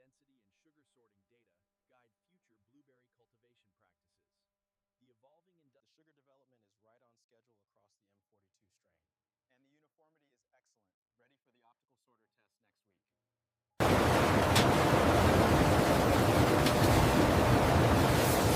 density and sugar sorting data guide future blueberry cultivation practices. The evolving The sugar development is right on schedule across the M42 strain. And the uniformity is excellent, ready for the optical sorter test next week.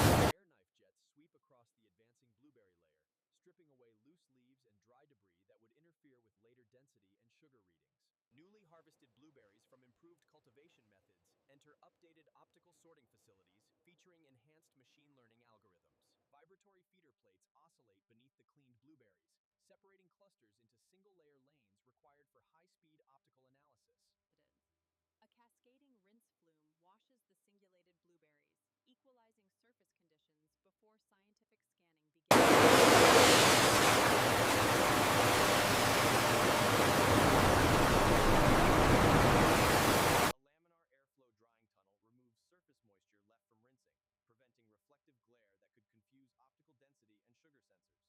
air knife jets sweep across the advancing blueberry layer, stripping away loose leaves and dry debris that would interfere with later density and sugar readings. Newly harvested blueberries from improved cultivation methods enter updated optical sorting facilities featuring enhanced machine learning algorithms. Vibratory feeder plates oscillate beneath the cleaned blueberries, separating clusters into single-layer lanes required for high-speed optical analysis. A cascading rinse flume washes the singulated blueberries, equalizing surface conditions before scientific scanning begins. A laminar airflow drying tunnel removes surface moisture left from rinsing, preventing reflective glare that could confuse optical density and sugar sensors.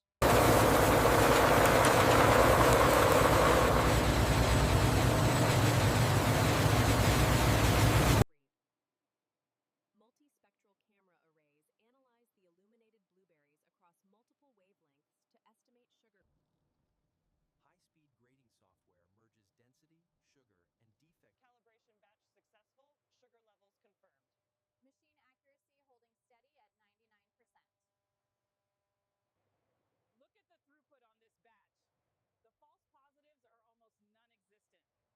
Multispectral camera arrays analyze the illuminated blueberries across multiple wavelengths to estimate sugar. High-speed grading software merges density, sugar, and defect. Calibration batch successful, sugar levels confirmed. Machine accuracy holding steady at 99%. Look at the throughput on this batch. The false positives are almost non-existent,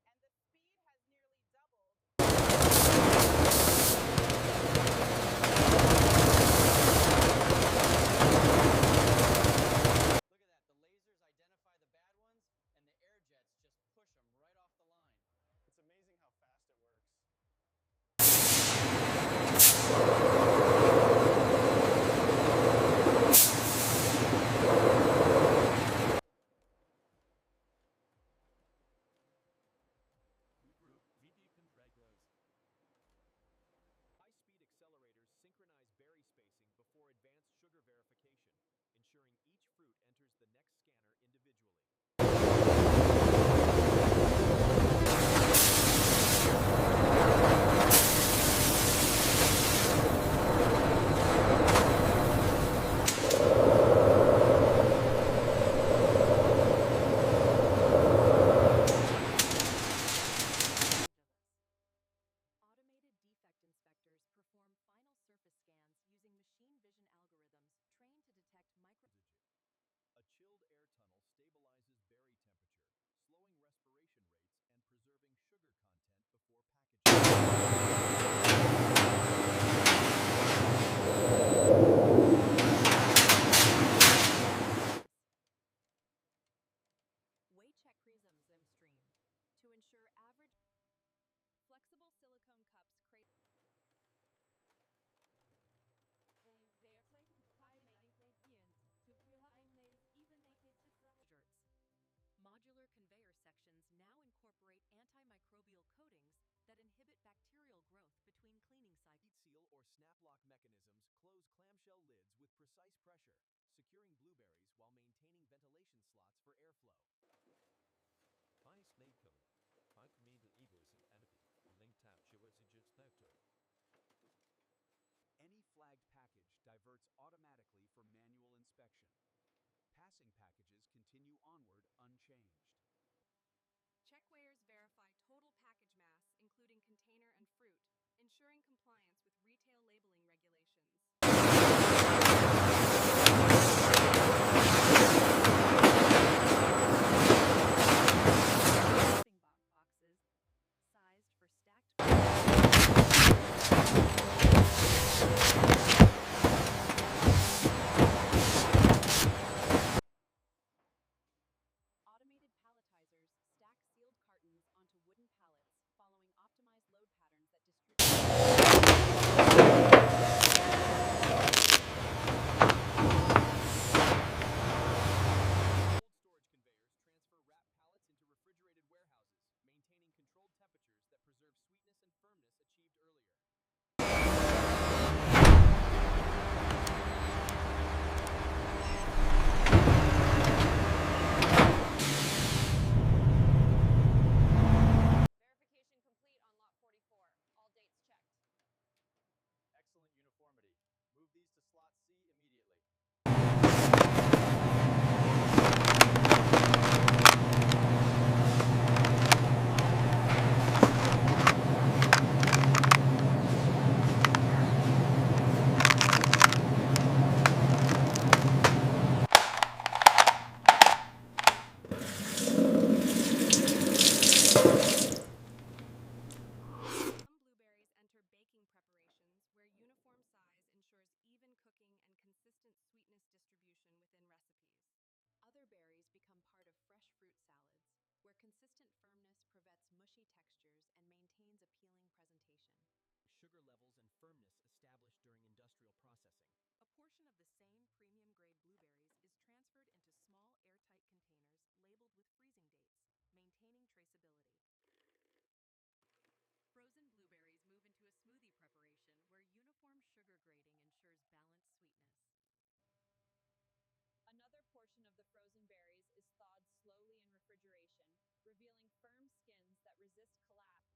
and the speed has nearly doubled. Look at that, the lasers identify the bad ones, and the air jets just push them right off the line. It's amazing how fast it works. High-speed accelerators synchronize berry spacing before advanced sugar verification, ensuring each fruit enters the next scanner individually. Automated defect inspectors perform final surface scans using machine vision algorithms trained to detect micro. A chilled air tunnel stabilizes berry temperature, slowing respiration rates and preserving sugar content before packaging. Weight-check prisms stream to ensure average. Flexible silicone cups create. Modular conveyor sections now incorporate antimicrobial coatings that inhibit bacterial growth between cleaning cycles. Heat seal or snap lock mechanisms close clamshell lids with precise pressure, securing blueberries while maintaining ventilation slots for airflow. Bij sneekelen, uitgemeten ibers en enemy, link tap chewasijus nectar. Any flagged package diverts automatically for manual inspection. Passing packages continue onward unchanged. Checkweighers verify total package mass, including container and fruit, ensuring compliance with retail labeling regulations. Boxes sized for stacked. Automated palletizers stack sealed cartons onto wooden pallets, following optimized load patterns that distribute. move these to slot C immediately. Some blueberries enter baking preparations where uniform size ensures even cooking and consistent sweetness distribution within recipes. Other berries become part of fresh fruit salads, where consistent firmness prevents mushy textures and maintains appealing presentation. Sugar levels and firmness established during industrial processing. A portion of the same premium grade blueberries is transferred into small airtight containers labeled with freezing dates, maintaining traceability. Frozen blueberries move into a smoothie preparation where uniform sugar grading ensures balanced sweetness. Another portion of the frozen berries is thawed slowly in refrigeration, revealing firm skins that resist collapse